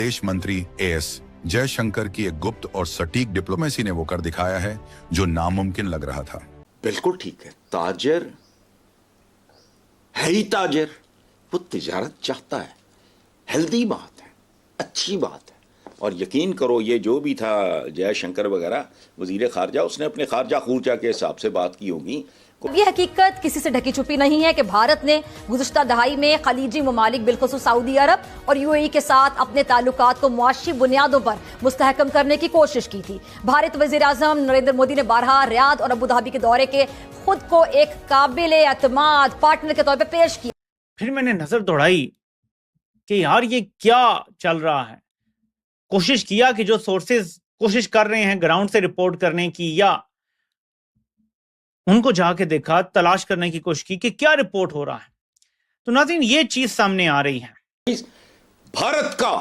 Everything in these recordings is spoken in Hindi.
विदेश मंत्री एस जयशंकर की एक गुप्त और सटीक डिप्लोमेसी ने वो कर दिखाया है जो नामुमकिन लग रहा था। बिल्कुल ठीक है, ताजर है ही ताजर, वो तिजारत चाहता है, हेल्दी बात है, अच्छी बात है। और यकीन करो ये जो भी था जयशंकर वगैरह वजीर खारजा, उसने अपने खारजा खूरजा के हिसाब से बात की होगी। ये हकीकत किसी से ढकी छुपी नहीं है कि भारत ने गुज़िश्ता दहाई में खलीजी ममालिक बिलखुसूस सऊदी अरब और यूएई के साथ अपने ताल्लुकात को मुआशी बुनियादों पर मुस्तहकम करने की कोशिश की थी। भारत वज़ीर आज़म नरेंद्र मोदी ने बारहा रियाद और अबू धाबी के दौरे के खुद को एक काबिल एतमाद पार्टनर के तौर पर पेश किया। फिर मैंने नजर दौड़ाई कि यार ये क्या चल रहा है। कोशिश किया कि जो सोर्सेज कोशिश कर रहे हैं ग्राउंड से रिपोर्ट करने की, या उनको जाके देखा, तलाश करने की कोशिश की कि क्या रिपोर्ट हो रहा है। तो नाज़रीन, ये चीज सामने आ रही है। भारत का,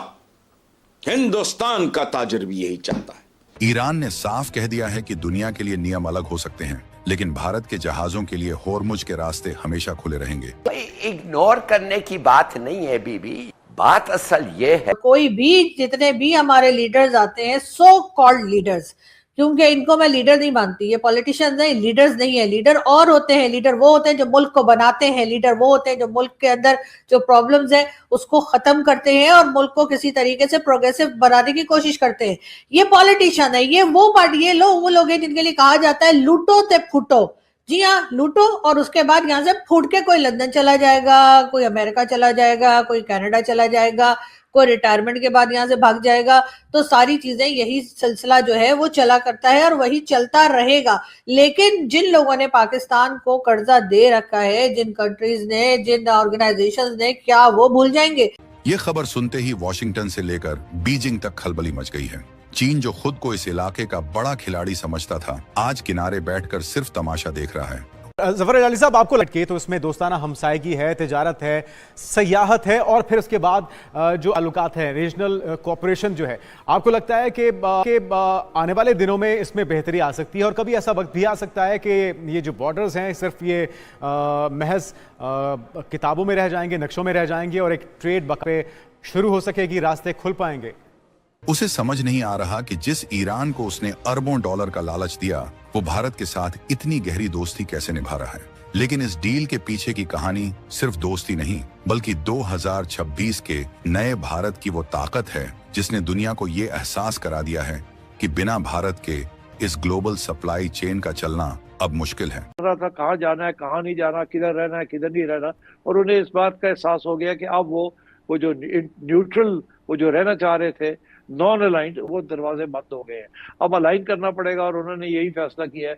हिंदुस्तान का ताजर भी यही चाहता है। ईरान ने साफ कह दिया है कि दुनिया के लिए नियम अलग हो सकते हैं, लेकिन भारत के जहाजों के लिए होर्मुज के रास्ते हमेशा खुले रहेंगे। इग्नोर करने की बात नहीं है बीबी, बात असल ये है। कोई भी, जितने भी हमारे लीडर्स आते हैं, सो कॉल्ड लीडर्स, क्योंकि इनको मैं लीडर नहीं मानती, ये पॉलिटिशियंस नहीं, लीडर्स नहीं है। लीडर और होते हैं, लीडर वो होते हैं जो मुल्क को बनाते हैं, लीडर वो होते हैं जो मुल्क के अंदर जो प्रॉब्लम्स है उसको खत्म करते हैं और मुल्क को किसी तरीके से प्रोग्रेसिव बनाने की कोशिश करते हैं। ये पॉलिटिशियन है, ये वो पार्टी, ये लोग वो लोग हैं जिनके लिए कहा जाता है लूटो ते फूटो। जी हाँ, लूटो और उसके बाद यहाँ से फूट के कोई लंदन चला जाएगा, कोई अमेरिका चला जाएगा, कोई कनाडा चला जाएगा, कोई रिटायरमेंट के बाद यहाँ से भाग जाएगा। तो सारी चीजें, यही सिलसिला जो है वो चला करता है और वही चलता रहेगा। लेकिन जिन लोगों ने पाकिस्तान को कर्जा दे रखा है, जिन कंट्रीज ने, जिन ऑर्गेनाइजेशंस ने, क्या वो भूल जाएंगे? ये खबर सुनते ही वॉशिंगटन से लेकर बीजिंग तक खलबली मच गई है। चीन जो खुद को इस इलाके का बड़ा खिलाड़ी समझता था, आज किनारे बैठकर सिर्फ तमाशा देख रहा है। जफर अली साहब, आपको लटके तो इसमें दोस्ताना हमसायगी है, तिजारत है, सयाहत है और फिर उसके बाद जो ताल्लुकात है, रीजनल कोऑपरेशन जो है, आपको लगता है कि आने वाले दिनों में इसमें बेहतरी आ सकती है और कभी ऐसा वक्त भी आ सकता है कि ये जो बॉर्डर्स हैं सिर्फ ये महज किताबों में रह जाएंगे, नक्शों में रह जाएंगे और एक ट्रेड बकरे शुरू हो सकेगी, रास्ते खुल पाएंगे? उसे समझ नहीं आ रहा कि जिस ईरान को उसने अरबों डॉलर का लालच दिया, वो भारत के साथ इतनी गहरी दोस्ती कैसे निभा रहा है। लेकिन इस डील के पीछे की कहानी सिर्फ दोस्ती नहीं, बल्कि 2026 के नए भारत की वो ताकत है जिसने दुनिया को ये एहसास करा दिया है कि बिना भारत के इस ग्लोबल सप्लाई चेन का चलना अब मुश्किल है। कहाँ जाना है, कहाँ नहीं जाना, किधर रहना है, किधर नहीं रहना, और उन्हें इस बात का एहसास हो गया कि अब वो जो न्यूट्रल, वो जो रहना चाह रहे थे, नॉन अलाइंड, वो दरवाजे बंद हो गए हैं, अब अलाइन करना पड़ेगा और उन्होंने यही फैसला किया है।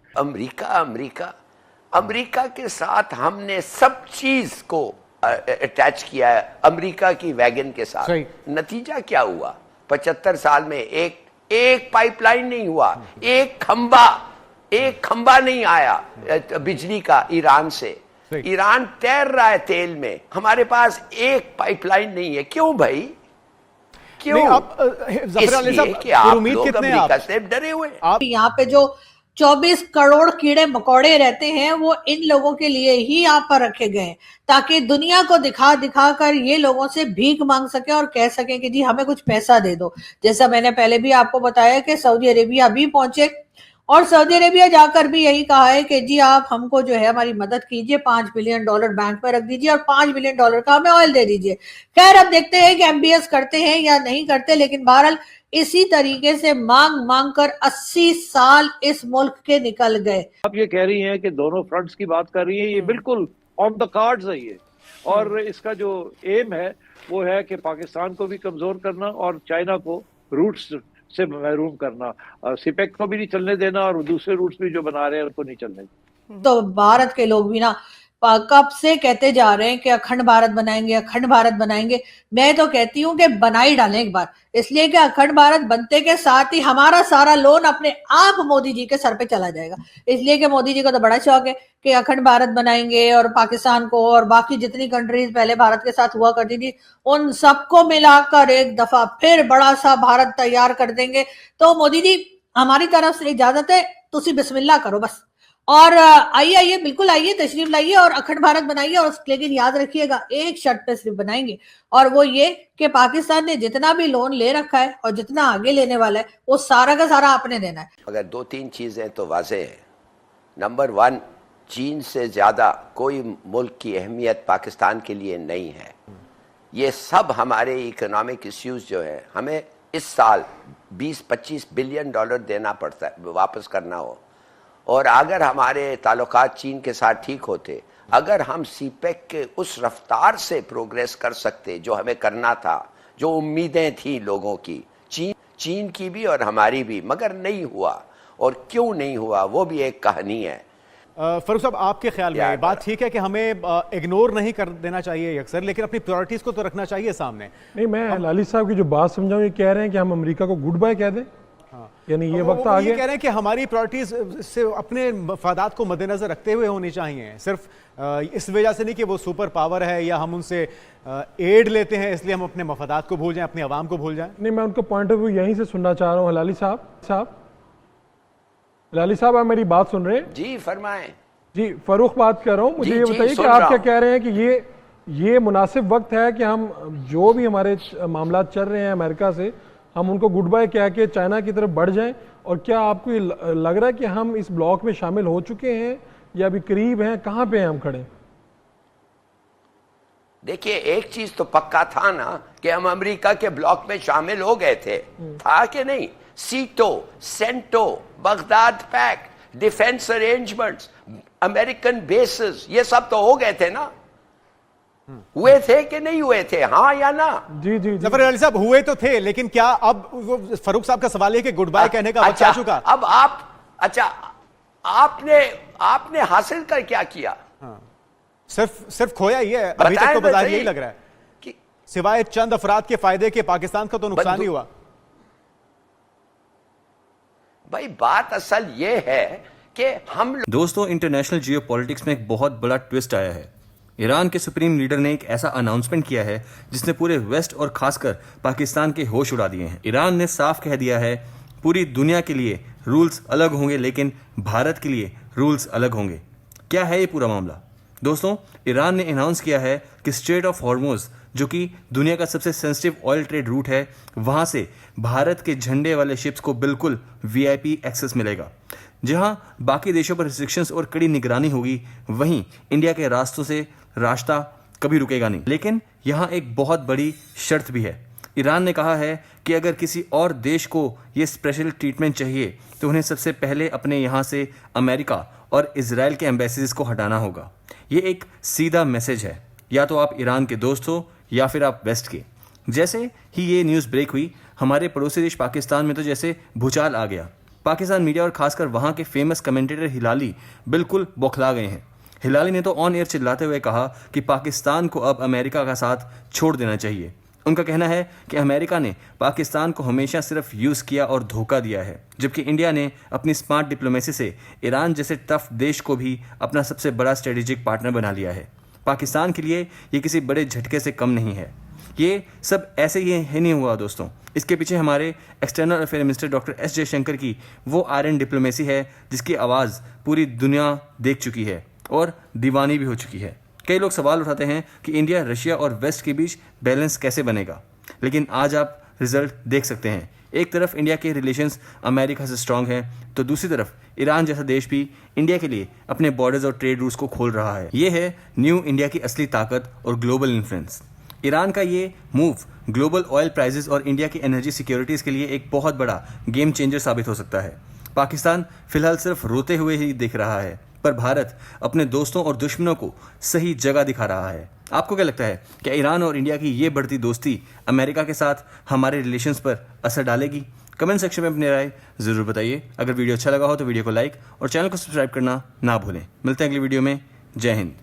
अमेरिका के साथ हमने सब चीज को अटैच किया है, अमेरिका की वैगन के साथ। नतीजा क्या हुआ? 75 साल में एक पाइपलाइन नहीं हुआ, एक खंबा नहीं आया बिजली का ईरान से। ईरान तैर रहा है तेल में, हमारे पास एक पाइपलाइन नहीं है। क्यों भाई, क्यों? आप उम्मीद कितने आप से डरे हुए? आप यहाँ पे जो 24 करोड़ कीड़े मकोड़े रहते हैं, वो इन लोगों के लिए ही यहाँ पर रखे गए, ताकि दुनिया को दिखा कर ये लोगों से भीख मांग सके और कह सके कि जी हमें कुछ पैसा दे दो। जैसा मैंने पहले भी आपको बताया कि सऊदी अरेबिया भी पहुंचे और सऊदी अरेबिया जाकर भी यही कहा है कि जी आप हमको जो है हमारी मदद कीजिए, $5 बिलियन बैंक में रख दीजिए और $5 बिलियन का हमें ऑयल दे दीजिए। खैर, अब देखते हैं कि एमबीएस करते हैं या नहीं करते, लेकिन बहरहाल इसी तरीके से मांग कर 80 साल इस मुल्क के निकल गए। आप ये कह रही हैं कि दोनों फ्रंट्स की बात कर रही हैं, ये बिल्कुल ऑन द कार्ड्स है ये, और इसका जो एम है वो है कि पाकिस्तान को भी कमजोर करना और चाइना को रूट्स से महरूम करना, सिपेक को भी नहीं चलने देना और दूसरे रूट्स भी जो बना रहे हैं उनको नहीं चलने देना। तो भारत के लोग भी ना कब से कहते जा रहे हैं कि अखंड भारत बनाएंगे, अखंड भारत बनाएंगे। मैं तो कहती हूँ कि बना ही डालें एक बार, इसलिए कि अखंड भारत बनते के साथ ही हमारा सारा लोन अपने आप मोदी जी के सर पे चला जाएगा। इसलिए कि मोदी जी को तो बड़ा शौक है कि अखंड भारत बनाएंगे और पाकिस्तान को और बाकी जितनी कंट्रीज पहले भारत के साथ हुआ करती थी उन सबको मिलाकर एक दफा फिर बड़ा सा भारत तैयार कर देंगे। तो मोदी जी, हमारी तरफ से इजाजत है, तुसी बिस्मिल्लाह करो बस, और आइए बिल्कुल आइए, तशरीफ लाइए और अखंड भारत बनाइए। और लेकिन याद रखिएगा, एक शर्त पे सिर्फ बनाएंगे, और वो ये कि पाकिस्तान ने जितना भी लोन ले रखा है और जितना आगे लेने वाला है, वो सारा का सारा आपने देना है। अगर 2-3 चीजें तो वाज़ेह है। नंबर 1, चीन से ज्यादा कोई मुल्क की अहमियत पाकिस्तान के लिए नहीं है। ये सब हमारे इकोनॉमिक इश्यूज जो है, हमें इस साल 20-25 बिलियन डॉलर देना पड़ता है, वापस करना हो। और अगर हमारे ताल्लुकात चीन के साथ ठीक होते, अगर हम सीपेक के उस रफ्तार से प्रोग्रेस कर सकते जो हमें करना था, जो उम्मीदें थी लोगों की, चीन की भी और हमारी भी, मगर नहीं हुआ। और क्यों नहीं हुआ वो भी एक कहानी है। फरूख साहब, आपके ख्याल में बात ठीक है कि हमें इग्नोर नहीं कर देना चाहिए अक्सर, लेकिन अपनी प्रायोरिटीज को तो रखना चाहिए सामने? नहीं, मैं लाली साहब की जो बात समझाऊं, ये कह रहे हैं कि हम अमेरिका को गुड बाय कह दें। यानी ये वक्त आ गया, कह रहे हैं कि हमारी प्रायोरिटीज से अपने मफादात को मद्देनजर रखते हुए होनी चाहिए, सिर्फ इस वजह से नहीं कि वो सुपर पावर है या हम उनसे एड लेते हैं इसलिए हम अपने मफादात को भूल जाएं, अपने अवाम को भूल जाएं। नहीं, मैं उनका पॉइंट ऑफ व्यू यहीं से सुनना चाह रहा हूँ। लाली साहब आप मेरी बात सुन रहे हैं? जी फरमाएं। जी, फरूख बात कर रहा हूँ। मुझे ये बताइए कि आप क्या कह रहे हैं कि ये मुनासिब वक्त है कि हम जो भी हमारे मामला चल रहे हैं अमेरिका से, हम उनको गुड बाय कह के चाइना की तरफ बढ़ जाएं? और क्या आपको लग रहा है कि हम इस ब्लॉक में शामिल हो चुके हैं या अभी करीब हैं? कहां पे हैं हम खड़े? देखिए, एक चीज तो पक्का था ना कि हम अमेरिका के ब्लॉक में शामिल हो गए थे, था कि नहीं? SEATO, CENTO, Baghdad pact, defence arrangements, American bases, ये सब तो हो गए थे ना? हुए थे कि नहीं हुए थे? हाँ या ना? जी जी, जफर अली साहब, हुए तो थे, लेकिन क्या अब वो फरूख साहब का सवाल है कि गुड बाय कहने का वक्त आ चुका? अब आपने हासिल कर क्या किया? सिर्फ खोया ही है अभी तक, तो बाजार यही लग रहा है कि सिवाय चंद अफराद के फायदे के पाकिस्तान का तो नुकसान ही हुआ। भाई बात असल ये है कि हम दोस्तों, इंटरनेशनल जियोपॉलिटिक्स में एक बहुत बड़ा ट्विस्ट आया है। ईरान के सुप्रीम लीडर ने एक ऐसा अनाउंसमेंट किया है जिसने पूरे वेस्ट और खासकर पाकिस्तान के होश उड़ा दिए हैं। ईरान ने साफ कह दिया है, पूरी दुनिया के लिए रूल्स अलग होंगे लेकिन भारत के लिए रूल्स अलग होंगे। क्या है ये पूरा मामला? दोस्तों, ईरान ने अनाउंस किया है कि स्ट्रेट ऑफ हॉर्मुज, जो कि दुनिया का सबसे सेंसिटिव ऑयल ट्रेड रूट है, वहां से भारत के झंडे वाले शिप्स को बिल्कुल वीआईपी एक्सेस मिलेगा। जहां बाकी देशों पर रिस्ट्रिक्शंस और कड़ी निगरानी होगी, वहीं इंडिया के रास्तों से रास्ता कभी रुकेगा नहीं। लेकिन यहां एक बहुत बड़ी शर्त भी है। ईरान ने कहा है कि अगर किसी और देश को ये स्पेशल ट्रीटमेंट चाहिए तो उन्हें सबसे पहले अपने यहाँ से अमेरिका और इजराइल के एम्बेसीज को हटाना होगा। ये एक सीधा मैसेज है, या तो आप ईरान के दोस्त हो या फिर आप वेस्ट के। जैसे ही ये न्यूज़ ब्रेक हुई, हमारे पड़ोसी देश पाकिस्तान में तो जैसे भूचाल आ गया। पाकिस्तान मीडिया और खासकर वहाँ के फेमस कमेंटेटर हिलाली बिल्कुल बौखला गए हैं। हिलाली ने तो ऑन एयर चिल्लाते हुए कहा कि पाकिस्तान को अब अमेरिका का साथ छोड़ देना चाहिए। उनका कहना है कि अमेरिका ने पाकिस्तान को हमेशा सिर्फ यूज़ किया और धोखा दिया है, जबकि इंडिया ने अपनी स्मार्ट डिप्लोमेसी से ईरान जैसे टफ देश को भी अपना सबसे बड़ा स्ट्रेटेजिक पार्टनर बना लिया है। पाकिस्तान के लिए ये किसी बड़े झटके से कम नहीं है। ये सब ऐसे ही नहीं हुआ दोस्तों, इसके पीछे हमारे external affair minister doctor S Jaishankar की वो आयरन डिप्लोमेसी है जिसकी आवाज़ पूरी दुनिया देख चुकी है और दीवानी भी हो चुकी है। कई लोग सवाल उठाते हैं कि इंडिया, रशिया और वेस्ट के बीच बैलेंस कैसे बनेगा, लेकिन आज आप रिजल्ट देख सकते हैं। एक तरफ इंडिया के रिलेशंस अमेरिका से स्ट्रांग हैं, तो दूसरी तरफ ईरान जैसा देश भी इंडिया के लिए अपने बॉर्डर्स और ट्रेड रूट्स को खोल रहा है। ये है न्यू इंडिया की असली ताकत और ग्लोबल इन्फ्लुएंस। ईरान का ये मूव ग्लोबल ऑयल प्राइसेस और इंडिया की एनर्जी सिक्योरिटीज़ के लिए एक बहुत बड़ा गेम चेंजर साबित हो सकता है। पाकिस्तान फिलहाल सिर्फ रोते हुए ही दिख रहा है, पर भारत अपने दोस्तों और दुश्मनों को सही जगह दिखा रहा है। आपको क्या लगता है, क्या ईरान और इंडिया की ये बढ़ती दोस्ती अमेरिका के साथ हमारे रिलेशंस पर असर डालेगी? कमेंट सेक्शन में अपनी राय ज़रूर बताइए। अगर वीडियो अच्छा लगा हो तो वीडियो को लाइक और चैनल को सब्सक्राइब करना ना भूलें। मिलते हैं अगली वीडियो में। जय हिंद।